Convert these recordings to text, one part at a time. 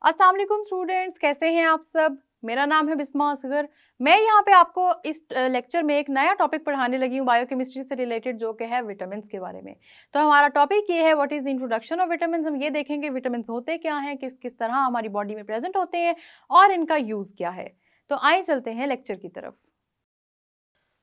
अस्सलाम वालेकुम स्टूडेंट्स, कैसे हैं आप सब। मेरा नाम है बिस्मा असगर। मैं यहाँ पे आपको इस लेक्चर में एक नया टॉपिक पढ़ाने लगी हूँ बायोकेमिस्ट्री से रिलेटेड, जो कि है विटामिन के बारे में। तो हमारा टॉपिक ये है what is the introduction of vitamin. हम ये देखेंगे विटामिन होते क्या हैं, किस किस तरह हमारी बॉडी में प्रेजेंट होते हैं और इनका यूज़ क्या है। तो आइए चलते हैं लेक्चर की तरफ।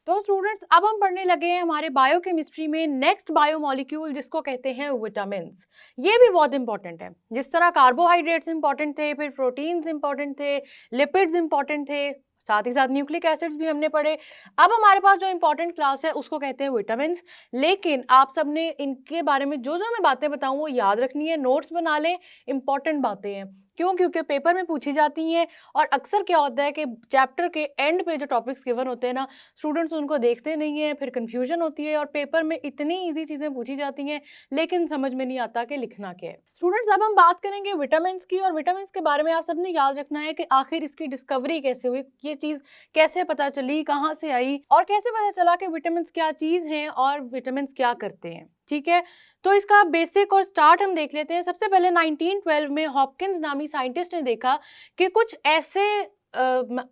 तो स्टूडेंट्स, अब हम पढ़ने लगे हैं हमारे बायोकेमिस्ट्री में नेक्स्ट बायोमोलिक्यूल, जिसको कहते हैं विटामिन्स। ये भी बहुत इंपॉर्टेंट है। जिस तरह कार्बोहाइड्रेट्स इंपॉर्टेंट थे, फिर प्रोटीन्स इंपॉर्टेंट थे, लिपिड्स इंपॉर्टेंट थे, साथ ही साथ न्यूक्लिक एसिड्स भी हमने पढ़े। अब हमारे पास जो इंपॉर्टेंट क्लास है उसको कहते हैं विटामिन्स। लेकिन आप सबने इनके बारे में जो जो मैं बातें बताऊँ वो याद रखनी है, नोट्स बना लें। इंपॉर्टेंट बातें हैं, क्यों? क्योंकि पेपर में पूछी जाती हैं। और अक्सर क्या होता है कि चैप्टर के एंड पे जो टॉपिक्स गिवन होते हैं ना, स्टूडेंट्स उनको देखते नहीं हैं, फिर कंफ्यूजन होती है और पेपर में इतनी इजी चीज़ें पूछी जाती हैं लेकिन समझ में नहीं आता कि लिखना क्या है। स्टूडेंट्स, अब हम बात करेंगे विटामिन की, और विटामिन के बारे में आप सबने याद रखना है कि आखिर इसकी डिस्कवरी कैसे हुई, ये चीज़ कैसे पता चली, कहाँ से आई, और कैसे पता चला कि विटामिन क्या चीज़ हैं और विटामिन क्या करते हैं। ठीक है, तो इसका बेसिक और स्टार्ट हम देख लेते हैं। सबसे पहले 1912 में हॉपकिंस नामी साइंटिस्ट ने देखा कि कुछ ऐसे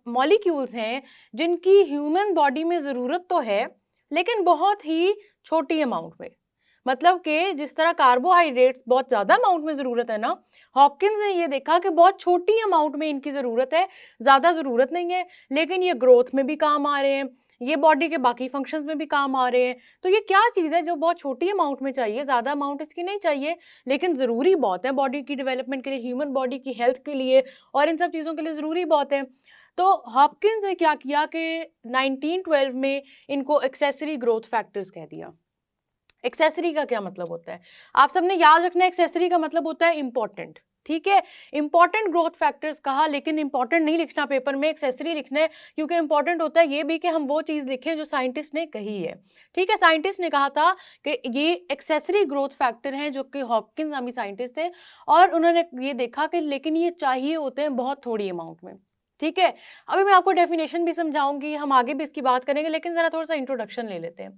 मॉलिक्यूल्स हैं जिनकी ह्यूमन बॉडी में ज़रूरत तो है लेकिन बहुत ही छोटी अमाउंट में। मतलब कि जिस तरह कार्बोहाइड्रेट्स बहुत ज़्यादा अमाउंट में ज़रूरत है ना, हॉपकिंस ने ये देखा कि बहुत छोटी अमाउंट में इनकी ज़रूरत है, ज़्यादा ज़रूरत नहीं है, लेकिन ये ग्रोथ में भी काम आ रहे हैं, ये बॉडी के बाकी फंक्शंस में भी काम आ रहे हैं। तो ये क्या चीज़ है जो बहुत छोटी अमाउंट में चाहिए, ज़्यादा अमाउंट इसकी नहीं चाहिए, लेकिन ज़रूरी बहुत है बॉडी की डेवलपमेंट के लिए, ह्यूमन बॉडी की हेल्थ के लिए और इन सब चीज़ों के लिए ज़रूरी बहुत है। तो हॉपकिंस ने क्या किया कि 1912 में इनको एक्सेसरी ग्रोथ फैक्टर्स कह दिया। एक्सेसरी का क्या मतलब होता है, आप सबने याद रखना है। एक्सेसरी का मतलब होता है इंपॉर्टेंट। ठीक है, इंपॉर्टेंट ग्रोथ फैक्टर्स कहा, लेकिन इंपॉर्टेंट नहीं लिखना पेपर में, एक्सेसरी लिखना है, क्योंकि इंपॉर्टेंट होता है ये भी कि हम वो चीज़ लिखें जो साइंटिस्ट ने कही है। ठीक है, साइंटिस्ट ने कहा था कि ये एक्सेसरी ग्रोथ फैक्टर हैं, जो कि हॉपकिंस नामी साइंटिस्ट थे, और उन्होंने ये देखा कि लेकिन ये चाहिए होते हैं बहुत थोड़ी अमाउंट में। ठीक है, अभी मैं आपको डेफिनेशन भी समझाऊंगी, हम आगे भी इसकी बात करेंगे, लेकिन ज़रा थोड़ा सा इंट्रोडक्शन ले लेते हैं।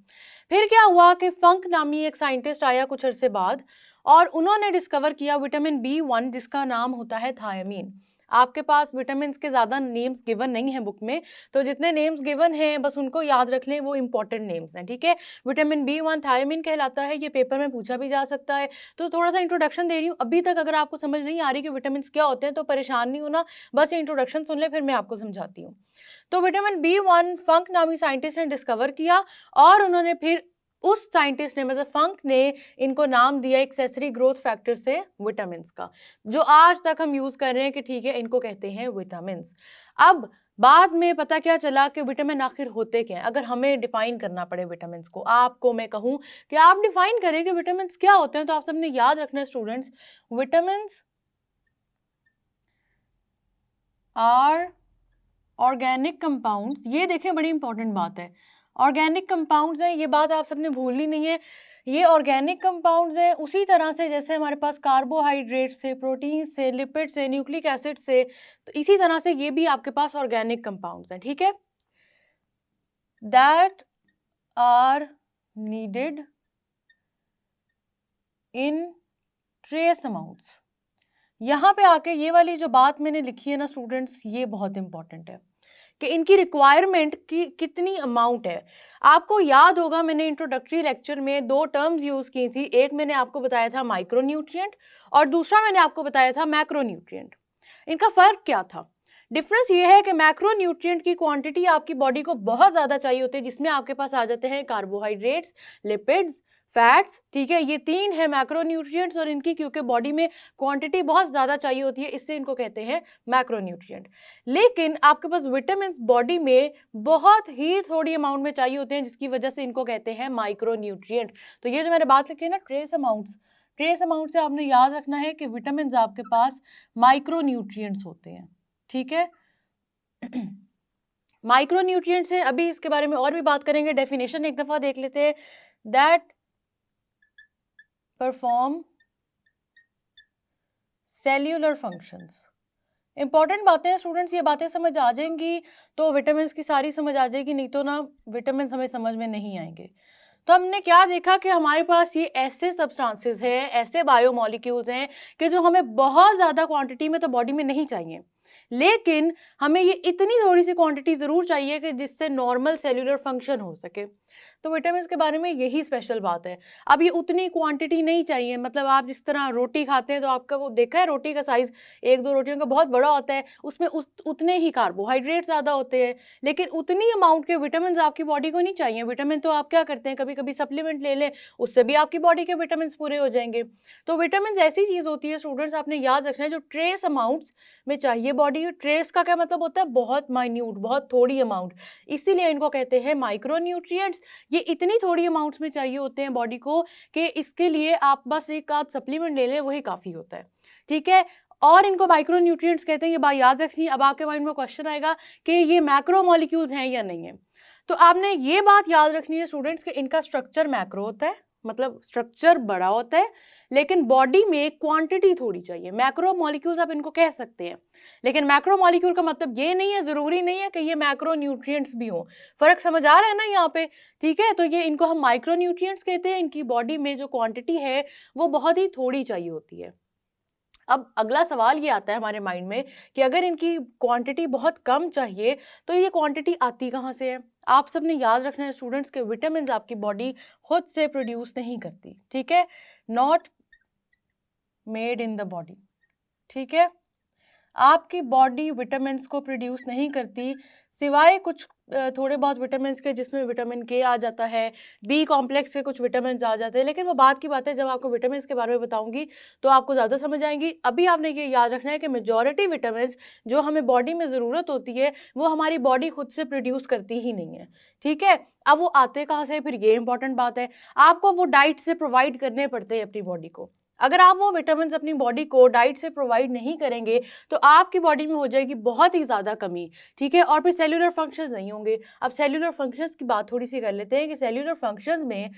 फिर क्या हुआ कि फंक नामी एक साइंटिस्ट आया कुछ अरसे बाद, और उन्होंने डिस्कवर किया विटामिन B1, जिसका नाम होता है थायमीन। आपके पास विटामिन के ज़्यादा नेम्स गिवन नहीं है बुक में, तो जितने नेम्स गिवन हैं बस उनको याद रख लें, वो इंपॉर्टेंट नेम्स हैं। ठीक है, विटामिन B1 थायमीन कहलाता है, ये पेपर में पूछा भी जा सकता है। तो थोड़ा सा इंट्रोडक्शन दे रही हूँ। अभी तक अगर आपको समझ नहीं आ रही कि विटामिन क्या होते हैं तो परेशान नहीं होना, बस ये इंट्रोडक्शन सुन ले, फिर मैं आपको समझाती हूँ। तो विटामिन B1 फंक नामी साइंटिस्ट ने डिस्कवर किया, और उन्होंने फिर उस साइंटिस्ट ने, मतलब फंक ने, इनको नाम दिया एक्सेसरी ग्रोथ फैक्टर से विटामिन का, जो आज तक हम यूज कर रहे हैं कि ठीक है इनको कहते हैं विटामिन। अब बाद में पता क्या चला कि विटामिन आखिर होते क्या हैं। अगर हमें डिफाइन करना पड़े विटामिन को, आपको मैं कहूँ कि आप डिफाइन करें कि विटामिन क्या होते हैं, तो आप सबने याद रखना है students, vitamin are organic compounds. ये देखें, बड़ी इंपॉर्टेंट बात है, ऑर्गेनिक कंपाउंड्स हैं, ये बात आप सबने भूलनी नहीं है। ये ऑर्गेनिक कंपाउंड्स हैं उसी तरह से जैसे हमारे पास कार्बोहाइड्रेट से, प्रोटीन से, लिपिड से, न्यूक्लिक एसिड से, तो इसी तरह से ये भी आपके पास ऑर्गेनिक कंपाउंड्स हैं। ठीक है, that are needed in trace amounts. यहाँ पे आके ये वाली जो बात मैंने लिखी है ना स्टूडेंट्स, ये बहुत इंपॉर्टेंट है कि इनकी रिक्वायरमेंट की कितनी अमाउंट है। आपको याद होगा मैंने इंट्रोडक्टरी लेक्चर में दो टर्म्स यूज की थी, एक मैंने आपको बताया था माइक्रोन्यूट्रिएंट और दूसरा मैंने आपको बताया था मैक्रोन्यूट्रिएंट। इनका फर्क क्या था? डिफरेंस ये है कि मैक्रोन्यूट्रिएंट की क्वांटिटी आपकी बॉडी को बहुत ज़्यादा चाहिए होती है, जिसमें आपके पास आ जाते हैं कार्बोहाइड्रेट्स, लिपिड्स, फैट्स। ठीक है, ये तीन है मैक्रोन्यूट्रिएंट्स, और इनकी क्योंकि बॉडी में क्वांटिटी बहुत ज़्यादा चाहिए होती है, इससे इनको कहते हैं मैक्रोन्यूट्रिएंट। लेकिन आपके पास विटामिन बॉडी में बहुत ही थोड़ी अमाउंट में चाहिए होते हैं, जिसकी वजह से इनको कहते हैं माइक्रोन्यूट्रिएंट। तो ये जो मैंने बात लिखी है ना ट्रेस अमाउंट्स, ट्रेस अमाउंट से आपने याद रखना है कि विटामिन आपके पास माइक्रोन्यूट्रिएंट्स होते हैं। ठीक है, माइक्रोन्यूट्रिएंट्स हैं, अभी इसके बारे में और भी बात करेंगे। डेफिनेशन एक दफा देख लेते हैं, that perform cellular functions. Important बातें हैं स्टूडेंट्स, ये बातें समझ आ जाएंगी तो विटामिन की सारी समझ आ जाएगी, नहीं तो ना विटामिन हमें समझ में नहीं आएंगे। तो हमने क्या देखा कि हमारे पास ये ऐसे सब्सटेंसेस हैं, ऐसे बायोमोलिक्यूल्स हैं कि जो हमें बहुत ज़्यादा क्वांटिटी में तो बॉडी में नहीं चाहिए, लेकिन हमें ये इतनी थोड़ी सी क्वांटिटी ज़रूर चाहिए कि जिससे नॉर्मल सेल्यूलर फंक्शन हो सके। तो विटामिन्स के बारे में यही स्पेशल बात है। अब ये उतनी क्वांटिटी नहीं चाहिए, मतलब आप जिस तरह रोटी खाते हैं तो आपका वो देखा है रोटी का साइज़ 1-2 रोटियों का बहुत बड़ा होता है, उसमें उतने ही कार्बोहाइड्रेट ज़्यादा होते हैं, लेकिन उतनी अमाउंट के विटामिन्स आपकी बॉडी को नहीं चाहिए। विटामिन तो आप क्या करते हैं, कभी-कभी सप्लीमेंट ले लें, उससे भी आपकी बॉडी के विटामिन्स पूरे हो जाएँगे। तो विटामिन्स ऐसी चीज़ होती है स्टूडेंट्स, आपने याद रखना है, जो ट्रेस अमाउंट्स में चाहिए बॉडी। ट्रेस का क्या मतलब होता है, बहुत माइन्यूट, बहुत थोड़ी अमाउंट, इसीलिए इनको कहते हैं माइक्रोन्यूट्रिएंट्स। ये इतनी थोड़ी अमाउंट्स में चाहिए होते हैं बॉडी को कि इसके लिए आप बस एक आध सप्लीमेंट ले लें, वही काफ़ी होता है, ठीक है। और इनको माइक्रोन्यूट्रिएंट्स कहते हैं, ये बात याद रखनी है। अब आपके माइंड में क्वेश्चन आएगा कि ये मैक्रो मॉलिक्यूल्स हैं या नहीं है। तो आपने ये बात याद रखनी है स्टूडेंट्स कि इनका स्ट्रक्चर मैक्रो होता है, मतलब स्ट्रक्चर बड़ा होता है, लेकिन बॉडी में क्वांटिटी थोड़ी चाहिए। मैक्रो मॉलिक्यूल्स आप इनको कह सकते हैं, लेकिन मैक्रो मॉलिक्यूल का मतलब ये नहीं है, ज़रूरी नहीं है कि ये मैक्रो न्यूट्रिएंट्स भी हों। फ़र्क समझ आ रहा है ना यहाँ पे, ठीक है। तो ये इनको हम माइक्रो न्यूट्रिएंट्स कहते हैं। इनकी बॉडी में जो क्वांटिटी है वो बहुत ही थोड़ी चाहिए होती है। अब अगला सवाल ये आता है हमारे माइंड में कि अगर इनकी क्वांटिटी बहुत कम चाहिए तो ये क्वांटिटी आती कहाँ से है। आप सबने याद रखना है स्टूडेंट्स के विटामिन आपकी बॉडी खुद से प्रोड्यूस नहीं करती, ठीक है, not made in the body, ठीक है। आपकी बॉडी विटामिन्स को प्रोड्यूस नहीं करती, सिवाय कुछ थोड़े बहुत विटामिन्स के, जिसमें विटामिन के आ जाता है, बी कॉम्प्लेक्स के कुछ विटामिन्स आ जाते हैं, लेकिन वो बात की बात है। जब आपको विटामिन्स के बारे में बताऊंगी तो आपको ज़्यादा समझ आएंगी। अभी आपने ये याद रखना है कि मेजॉरिटी विटामिन्स जो हमें बॉडी में ज़रूरत होती है वो हमारी बॉडी खुद से प्रोड्यूस करती ही नहीं है, ठीक है। अब वो आते कहाँ से, फिर ये इंपॉर्टेंट बात है, आपको वो डाइट से प्रोवाइड करने पड़ते हैं अपनी बॉडी को। अगर आप वो विटामिन्स अपनी बॉडी को डाइट से प्रोवाइड नहीं करेंगे तो आपकी बॉडी में हो जाएगी बहुत ही ज़्यादा कमी, ठीक है, और फिर सेल्यूलर फंक्शंस नहीं होंगे। अब सेल्यूलर फंक्शंस की बात थोड़ी सी कर लेते हैं कि सेल्यूलर फंक्शंस में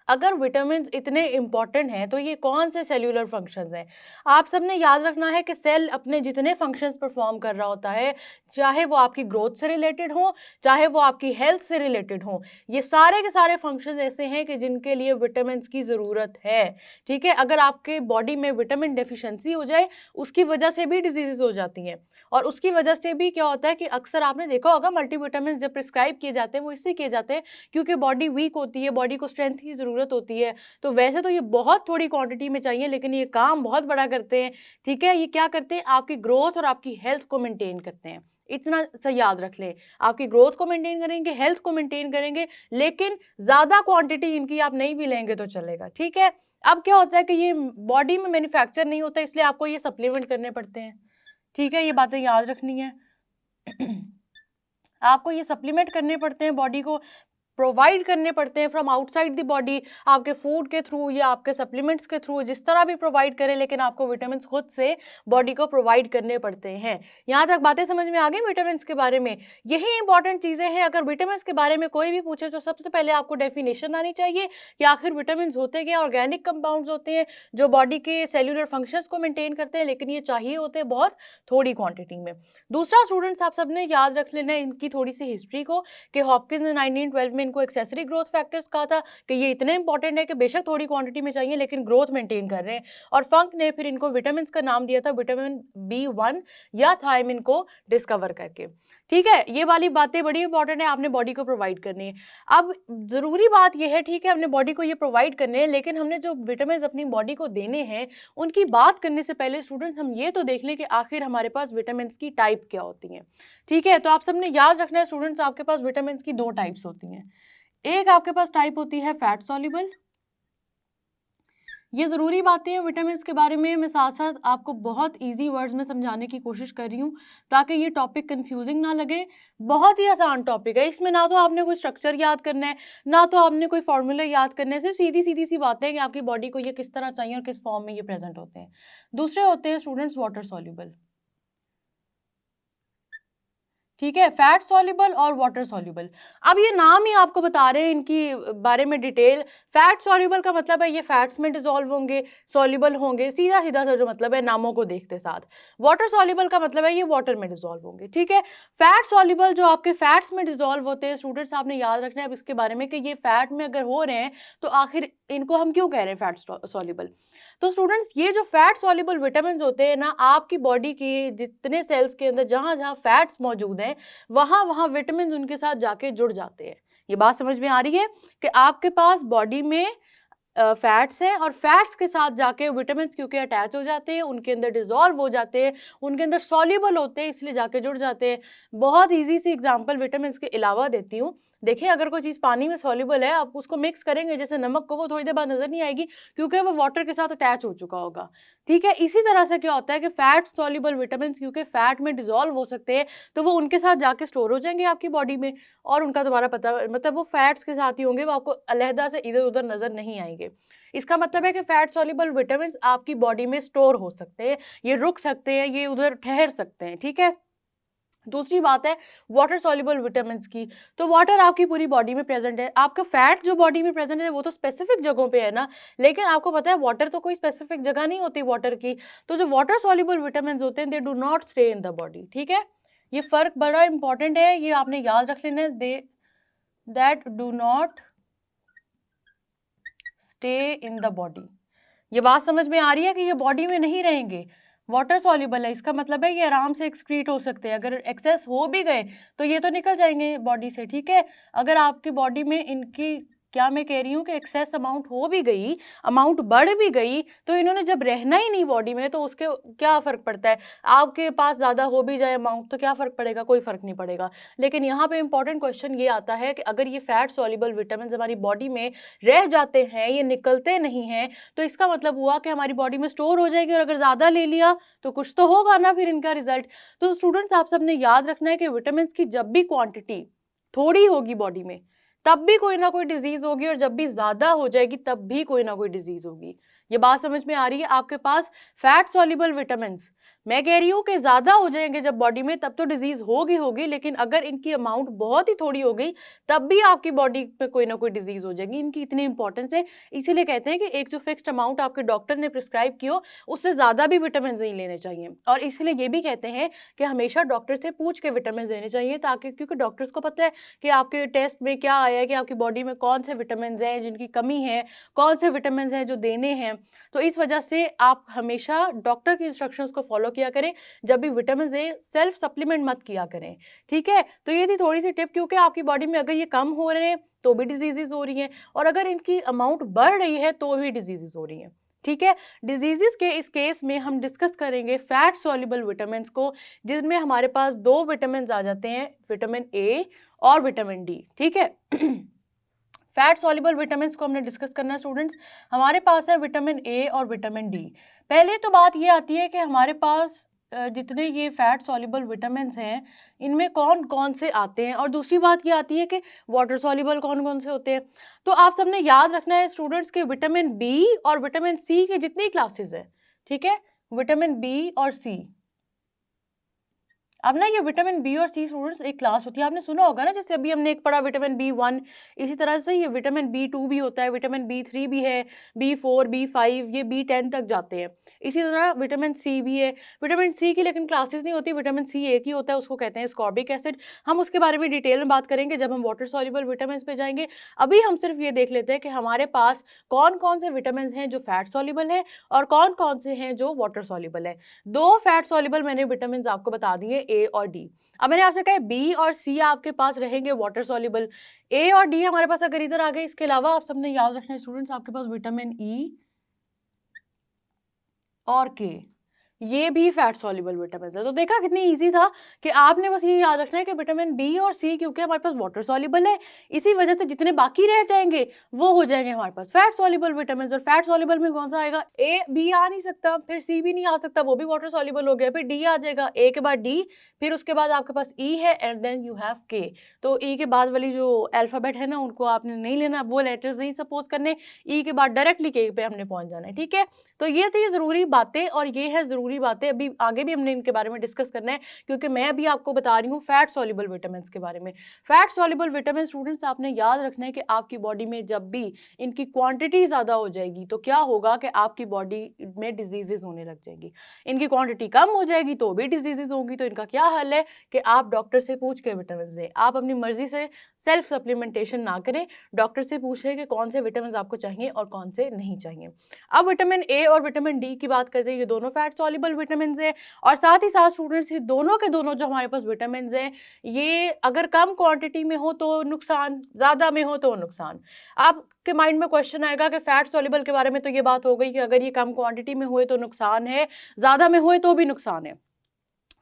अगर विटामिन इतने इंपॉर्टेंट हैं तो ये कौन से सेल्यूलर फंक्शंस हैं। आप सबने याद रखना है कि सेल अपने जितने फंक्शंस परफॉर्म कर रहा होता है, चाहे वो आपकी ग्रोथ से रिलेटेड हो, चाहे वो आपकी हेल्थ से रिलेटेड हो, ये सारे के सारे फंक्शंस ऐसे हैं कि जिनके लिए विटामिन की ज़रूरत है, ठीक है। अगर आपके बॉडी में विटामिन डेफिशिएंसी हो जाए, उसकी वजह से भी डिजीज़ हो जाती हैं, और उसकी वजह से भी क्या होता है कि अक्सर आपने देखा होगा मल्टीविटामिन जब प्रिस्क्राइब किए जाते हैं वो इससे किए जाते हैं क्योंकि बॉडी वीक होती है, बॉडी को स्ट्रेंथ की ज़रूरत होती है। तो वैसे तो ये बहुत थोड़ी क्वांटिटी में चाहिए, लेकिन ये काम बहुत बड़ा करते हैं, ठीक है। ये क्या करते हैं, आपकी ग्रोथ और आपकी हेल्थ को मेंटेन करते हैं। इतना सा याद रख लें, आपकी ग्रोथ को मेंटेन करेंगे, हेल्थ को मेंटेन करेंगे, लेकिन ज़्यादा क्वांटिटी इनकी आप नहीं भी लेंगे तो चलेगा, ठीक है। अब क्या होता है कि ये बॉडी में मैन्युफैक्चर नहीं होता, इसलिए आपको ये सप्लीमेंट करने पड़ते हैं, ठीक है। ये बातें याद रखनी है। आपको ये सप्लीमेंट करने पड़ते हैं, बॉडी को प्रोवाइड करने पड़ते हैं फ्रॉम आउटसाइड द बॉडी, आपके फूड के थ्रू या आपके सप्लीमेंट्स के थ्रू, जिस तरह भी प्रोवाइड करें, लेकिन आपको विटामिन खुद से बॉडी को प्रोवाइड करने पड़ते हैं। यहाँ तक बातें समझ में आ गई विटामिन के बारे में। यही इंपॉर्टेंट चीज़ें हैं। अगर विटामिन के बारे में कोई भी पूछे तो सबसे पहले आपको डेफिनेशन आनी चाहिए कि आखिर विटामिन होते क्या। ऑर्गेनिक कंपाउंड्स होते हैं जो बॉडी के सेल्यूलर फंक्शंस को मेंटेन करते हैं, लेकिन ये चाहिए होते हैं बहुत थोड़ी क्वांटिटी में। दूसरा स्टूडेंट्स, आप सबने याद रख लेना है इनकी थोड़ी सी हिस्ट्री को कि हॉपकिंस ने 1912 में इनको एक्सेसरी ग्रोथ फैक्टर्स कहा था कि ये इतने इंपॉर्टेंट है कि बेशक थोड़ी क्वांटिटी में चाहिए लेकिन ग्रोथ मेंटेन कर रहे हैं। और फंक ने फिर इनको विटामिन का नाम दिया था विटामिन B1 या थायमिन को डिस्कवर करके, ठीक है। ये वाली बातें बड़ी इंपॉर्टेंट है, आपने बॉडी को प्रोवाइड करनी है। अब ज़रूरी बात यह है, ठीक है, हमने बॉडी को ये प्रोवाइड करने हैं, लेकिन हमने जो विटामिन अपनी बॉडी को देने हैं उनकी बात करने से पहले स्टूडेंट्स हम ये तो देख लें कि आखिर हमारे पास विटामिन की टाइप क्या होती हैं, ठीक है। तो आप सबने याद रखना है स्टूडेंट्स, आपके पास विटामिन की दो टाइप्स होती हैं। एक आपके पास टाइप होती है फैट सॉल्युबल। ये ज़रूरी बातें हैं विटामिन के बारे में, मैं साथ साथ आपको बहुत इजी वर्ड्स में समझाने की कोशिश कर रही हूँ ताकि ये टॉपिक कंफ्यूजिंग ना लगे। बहुत ही आसान टॉपिक है, इसमें ना तो आपने कोई स्ट्रक्चर याद करना है, ना तो आपने कोई फॉर्मूला याद करना है, सिर्फ सीधी सीधी सी बातें हैं कि आपकी बॉडी को ये किस तरह चाहिए और किस फॉर्म में ये प्रेजेंट होते हैं। दूसरे होते हैं स्टूडेंट्स वाटर सॉल्युबल, ठीक है, फैट सॉल्युबल और वाटर सॉल्युबल। अब ये नाम ही आपको बता रहे हैं इनकी बारे में डिटेल। फैट सॉल्युबल का मतलब है ये फैट्स में डिसॉल्व होंगे, सॉल्युबल होंगे, सीधा सीधा सा जो मतलब है नामों को देखते साथ। वाटर सॉल्युबल का मतलब है ये वाटर में डिसॉल्व होंगे। ठीक है, फैट सॉल्युबल जो आपके फैट्स में डिसॉल्व होते हैं, स्टूडेंट्स आपने याद रखना है अब इसके बारे में कि ये फैट में अगर हो रहे हैं तो आखिर इनको हम क्यों कह रहे हैं फैट सॉल्युबल। तो स्टूडेंट्स ये जो फैट सॉल्युबल विटामिन होते हैं ना, आपकी बॉडी की जितने सेल्स के अंदर जहाँ जहाँ फैट्स मौजूद हैं वहाँ वहाँ विटामिन उनके साथ जाके जुड़ जाते हैं। ये बात समझ में आ रही है कि आपके पास बॉडी में फैट्स हैं और फैट्स के साथ जाके विटामिन क्योंकि अटैच हो जाते हैं, उनके अंदर डिसॉल्व हो जाते हैं, उनके अंदर सॉल्युबल होते हैं, इसलिए जाके जुड़ जाते हैं। बहुत ईजी सी एग्जांपल विटामिन के अलावा देती हूँ। देखिए, अगर कोई चीज़ पानी में सॉल्युबल है, आप उसको मिक्स करेंगे जैसे नमक को, वो थोड़ी देर बाद नजर नहीं आएगी क्योंकि वो वाटर के साथ अटैच हो चुका होगा। ठीक है, इसी तरह से क्या होता है कि फैट सॉल्युबल विटामिन क्योंकि फैट में डिसॉल्व हो सकते हैं तो वो उनके साथ जाके स्टोर हो जाएंगे आपकी बॉडी में, और उनका दोबारा पता मतलब वो फैट्स के साथ ही होंगे, वो आपको अलहदा से इधर उधर नजर नहीं आएंगे। इसका मतलब है कि फैट सॉल्युबल विटामिन आपकी बॉडी में स्टोर हो सकते हैं, ये रुक सकते हैं, ये उधर ठहर सकते हैं। ठीक है, दूसरी बात है वाटर सॉल्युबल विटामिन की। तो वाटर आपकी पूरी बॉडी में प्रेजेंट है। आपका फैट जो बॉडी में प्रेजेंट है वो तो स्पेसिफिक जगहों पे है ना, लेकिन आपको पता है वाटर तो कोई स्पेसिफिक जगह नहीं होती वाटर की। तो जो वाटर सॉल्युबल विटामिन होते हैं they do not stay in the body. ठीक है, ये फर्क बड़ा इंपॉर्टेंट है, ये आपने याद रख लेना है। They that do not stay in the body. ये बात समझ में आ रही है कि ये बॉडी में नहीं रहेंगे, वाटर सॉल्युबल है। इसका मतलब है ये आराम से एक्सक्रीट हो सकते हैं, अगर एक्सेस हो भी गए तो ये तो निकल जाएंगे बॉडी से। ठीक है, अगर आपकी बॉडी में इनकी, क्या मैं कह रही हूँ कि एक्सेस अमाउंट हो भी गई, अमाउंट बढ़ भी गई, तो इन्होंने जब रहना ही नहीं बॉडी में तो उसके क्या फ़र्क पड़ता है। आपके पास ज़्यादा हो भी जाए अमाउंट तो क्या फ़र्क पड़ेगा, कोई फ़र्क नहीं पड़ेगा। लेकिन यहाँ पे इंपॉर्टेंट क्वेश्चन ये आता है कि अगर ये फैट सॉल्युबल विटामिन हमारी बॉडी में रह जाते हैं, ये निकलते नहीं हैं, तो इसका मतलब हुआ कि हमारी बॉडी में स्टोर हो जाएगी, और अगर ज़्यादा ले लिया तो कुछ तो होगा ना फिर इनका रिजल्ट। तो स्टूडेंट्स आप सबने याद रखना है कि विटामिन की जब भी क्वांटिटी थोड़ी होगी बॉडी में तब भी कोई ना कोई डिजीज होगी, और जब भी ज्यादा हो जाएगी तब भी कोई ना कोई डिजीज होगी। ये बात समझ में आ रही है। आपके पास फैट सॉल्युबल विटामिन, मैं कह रही हूँ कि ज्यादा हो जाएंगे जब बॉडी में तब तो डिजीज होगी, लेकिन अगर इनकी अमाउंट बहुत ही थोड़ी हो गई तब भी आपकी बॉडी पे कोई ना कोई डिजीज हो जाएगी। इनकी इतनी इंपॉर्टेंस है, इसीलिए कहते हैं कि एक जो फिक्स्ड अमाउंट आपके डॉक्टर ने प्रिस्क्राइब की हो उससे ज्यादा भी विटामिन नहीं लेने चाहिए। और इसलिए ये भी कहते हैं कि हमेशा डॉक्टर से पूछ के विटामिन लेने चाहिए, ताकि क्योंकि डॉक्टर्स को पता है कि आपके टेस्ट में क्या आया है, कि आपकी बॉडी में कौन से विटामिन हैं जिनकी कमी है, कौन से विटामिन हैं जो देने हैं। तो इस वजह से आप हमेशा डॉक्टर की इंस्ट्रक्शंस को फॉलो किया करें, जब भी विटामिन ए सेल्फ सप्लीमेंट मत किया करें। ठीक है, तो ये थी थोड़ी सी टिप, क्योंकि आपकी बॉडी में अगर ये कम हो रहे हैं तो भी डिजीजेज हो रही हैं, और अगर इनकी अमाउंट बढ़ रही है तो भी डिजीजेज हो रही हैं। ठीक है, डिजीजेस के इस केस में हम डिस्कस करेंगे फैट सॉल्युबल विटामिन को, जिनमें हमारे पास दो विटामिन आ जाते हैं, विटामिन ए और विटामिन डी। ठीक है, फैट सॉल्युबल विटामिन को हमने डिस्कस करना है स्टूडेंट्स। हमारे पास है विटामिन ए और विटामिन डी। पहले तो बात ये आती है कि हमारे पास जितने ये फैट सॉल्युबल विटामिन हैं इनमें कौन कौन से आते हैं, और दूसरी बात ये आती है कि वाटर सॉल्युबल कौन कौन से होते हैं। तो आप सबने याद रखना है स्टूडेंट्स के विटामिन बी और विटामिन सी के जितनी क्लासेस है, ठीक है, विटामिन बी और सी। अब ना ये विटामिन बी और सी स्टूडेंट्स एक क्लास होती है, आपने सुना होगा ना, जैसे अभी हमने एक पढ़ा विटामिन बी1, इसी तरह से ये विटामिन बी2 भी होता है, विटामिन बी3 भी है, बी4 बी5 ये बी10 तक जाते हैं। इसी तरह विटामिन सी भी है। विटामिन सी की लेकिन क्लासेस नहीं होती, विटामिन सी एक ही होता है, उसको कहते हैं स्कॉर्बिक एसिड। हम उसके बारे में डिटेल में बात करेंगे जब हम वाटर सॉल्युबल विटामिन पे जाएंगे। अभी हम सिर्फ ये देख लेते हैं कि हमारे पास कौन कौन से विटामिन हैं जो फैट सॉल्युबल है और कौन कौन से हैं जो वाटर सॉल्युबल है। दो फैट सॉल्युबल मैंने विटामिन आपको बता दिए, ए और डी। अब मैंने आपसे कहा बी और सी आपके पास रहेंगे वाटर सॉल्युबल, ए और डी हमारे पास अगर इधर आ गए। इसके अलावा आप सबने याद रखना है स्टूडेंट्स, आपके पास विटामिन ई और के, ये भी फैट सॉल्युबल विटामिन है। तो देखा कितनी इजी था कि आपने बस ये याद रखना है कि विटामिन बी और सी क्योंकि हमारे पास वाटर सॉल्युबल है, इसी वजह से जितने बाकी रह जाएंगे वो हो जाएंगे हमारे पास फैट सॉल्युबल विटामिन। और फैट सॉल्युबल में कौन सा आएगा, ए, बी आ नहीं सकता, फिर सी भी नहीं आ सकता, वो भी वाटर सॉल्युबल हो गया, फिर डी आ जाएगा, ए के बाद डी, फिर उसके बाद आपके पास ई है एंड देन यू हैव के। तो ई के बाद वाली जो अल्फाबेट है ना उनको आपने नहीं लेना, वो लेटर्स नहीं सपोज करने, ई के बाद डायरेक्टली के पे हमने पहुंच जाना है। ठीक है, तो ये थी जरूरी बातें और ये है जरूरी ज़रूरी बातें अभी आगे भी हमने इनके बारे में डिस्कस करना है, क्योंकि मैं अभी आपको बता रही हूँ फैट सॉल्युबल विटामिन के बारे में। फैट सॉल्युबल विटामिन स्टूडेंट्स आपने याद रखना है कि आपकी बॉडी में जब भी इनकी क्वांटिटी ज़्यादा हो जाएगी तो क्या होगा कि आपकी बॉडी में डिजीजेज होने लग जाएगी। इनकी क्वांटिटी कम हो जाएगी तो भी डिजीजेज होंगी। तो इनका क्या हल है कि आप डॉक्टर से पूछ के विटामिन दें। आप अपनी मर्जी से सेल्फ सप्लीमेंटेशन ना करें, डॉक्टर से पूछें कि कौन से विटामिन आपको चाहिए और कौन से नहीं चाहिए। अब विटामिन ए और विटामिन डी की बात करते हैं, ये दोनों फैट सॉल्युबल विटामिन हैं और साथ ही साथ स्टूडेंट्स ये दोनों के दोनों जो हमारे पास विटामिन हैं, ये अगर कम क्वांटिटी में हो तो नुकसान, ज़्यादा में हो तो नुकसान। आपके माइंड में क्वेश्चन आएगा कि फैट सॉल्युबल के बारे में तो ये बात हो गई कि अगर ये कम क्वांटिटी में हुए तो नुकसान है, ज़्यादा में हुए तो भी नुकसान है।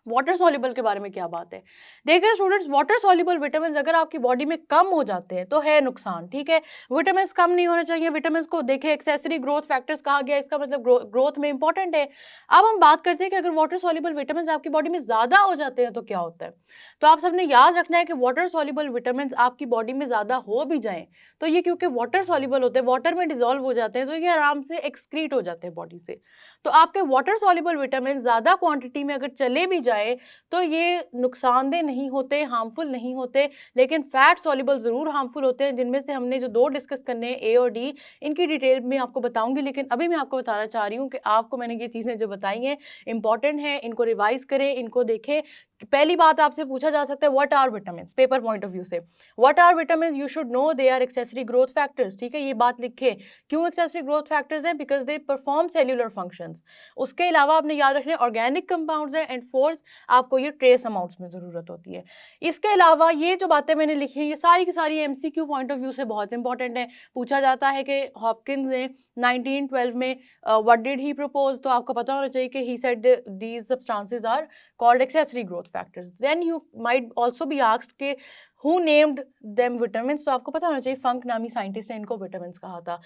वाटर सॉल्युबल के बारे में क्या बात है? देखिए स्टूडेंट्स, वाटर सॉल्युबल विटामिन अगर आपकी बॉडी में कम हो जाते हैं तो है नुकसान, ठीक है। विटामिन कम नहीं होना चाहिए। विटामिन को देखिए एक्सेसरी ग्रोथ फैक्टर्स कहा गया, इसका मतलब ग्रोथ में इंपॉर्टेंट है। अब हम बात करते हैं कि अगर वाटर सॉल्युबल विटामिन आपकी बॉडी में ज्यादा हो जाते हैं तो क्या होता है। तो आप सबने याद रखना है कि वाटर सॉल्युबल विटामिन आपकी बॉडी में ज्यादा हो भी जाए तो ये क्योंकि वाटर सॉल्युबल होते हैं, वाटर में डिजोल्व हो जाते हैं, तो ये आराम से एक्सक्रीट हो जाते हैं बॉडी से। तो आपके वाटर सॉल्युबल विटामिन ज्यादा क्वांटिटी में अगर चले भी जाए तो ये नुकसानदेह नहीं होते, हार्मफुल नहीं होते, लेकिन फैट सॉल्युबल ज़रूर हार्मफुल होते हैं, जिनमें से हमने जो 2 डिस्कस करने हैं ए और डी, इनकी डिटेल में आपको बताऊंगी। लेकिन अभी मैं आपको बताना चाह रही हूँ कि आपको मैंने ये चीज़ें जो बताई हैं इंपॉर्टेंट हैं, इनको रिवाइज करें, इनको देखें। पहली बात आपसे पूछा जा सकता है what are vitamin, paper point of view से what are vitamin, you should know they are accessory growth factors, ठीक है, ये बात लिखे। क्यों एक्सेसरी ग्रोथ फैक्टर्स हैं? Because they perform cellular functions. उसके अलावा आपने याद रखना है ऑर्गेनिक कंपाउंड्स हैं, एंड फोर्थ आपको ये ट्रेस अमाउंट्स में ज़रूरत होती है। इसके अलावा ये जो बातें मैंने लिखी हैं ये सारी की सारी एमसीक्यू पॉइंट ऑफ व्यू से बहुत इंपॉर्टेंट है। पूछा जाता है कि हॉपकिंस ने 1912 में व्हाट डिड ही प्रपोज, तो आपको पता होना चाहिए कि he said these substances are called accessory growth factors. Then you might also be asked के हु नेम्ड देम विटामिन, तो आपको पता होना चाहिए फंक नामी साइंटिस्ट ने इनको विटामिन कहा था।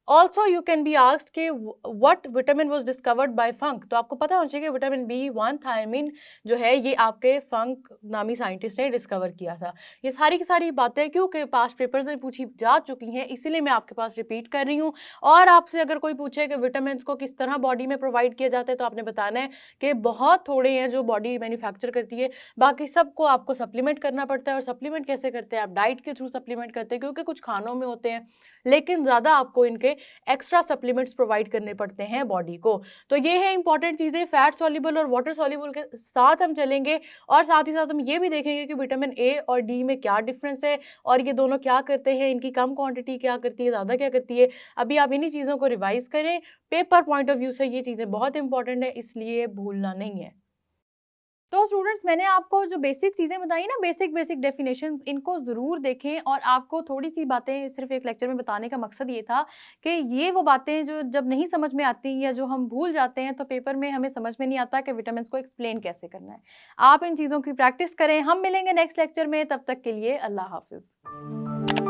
Also you can be asked के what vitamin was discovered by Funk, तो आपको पता होना चाहिए कि विटामिन B1 थायमिन जो है ये आपके फंक नामी साइंटिस्ट ने डिस्कवर किया था। ये सारी की सारी बातें क्योंकि पास्ट पेपर्स में पूछी जा चुकी हैं, इसीलिए मैं आपके पास रिपीट कर रही हूँ। और आपसे अगर कोई पूछे कि विटामिन को किस तरह बॉडी में प्रोवाइड किया जाता है तो आपने बताना है कि बहुत थोड़े हैं जो बॉडी मैन्युफैक्चर करती है, बाकी सबको आपको सप्लीमेंट करना पड़ता है। और सप्लीमेंट कैसे करते हैं? आप डाइट के थ्रू सप्लीमेंट करते हैं, क्योंकि कुछ खानों में होते हैं, लेकिन ज़्यादा आपको इनके एक्स्ट्रा सप्लीमेंट्स प्रोवाइड करने पड़ते हैं बॉडी को। तो ये है इंपॉर्टेंट चीज़ें, फैट सॉल्युबल और वाटर सॉल्युबल के साथ हम चलेंगे और साथ ही साथ हम ये भी देखेंगे कि विटामिन ए और डी में क्या डिफरेंस है और ये दोनों क्या करते हैं, इनकी कम क्वांटिटी क्या करती है, ज़्यादा क्या करती है। अभी आप इन्हीं चीज़ों को रिवाइज करें, पेपर पॉइंट ऑफ व्यू से ये चीज़ें बहुत इंपॉर्टेंट है, इसलिए भूलना नहीं है। तो स्टूडेंट्स, मैंने आपको जो बेसिक चीज़ें बताई ना, बेसिक डेफिनेशंस, इनको ज़रूर देखें। और आपको थोड़ी सी बातें सिर्फ एक लेक्चर में बताने का मकसद ये था कि ये वो बातें जो जब नहीं समझ में आती या जो हम भूल जाते हैं तो पेपर में हमें समझ में नहीं आता कि विटामिन को एक्सप्लेन कैसे करना है। आप इन चीज़ों की प्रैक्टिस करें। हम मिलेंगे नेक्स्ट लेक्चर में, तब तक के लिए अल्लाह हाफिज़।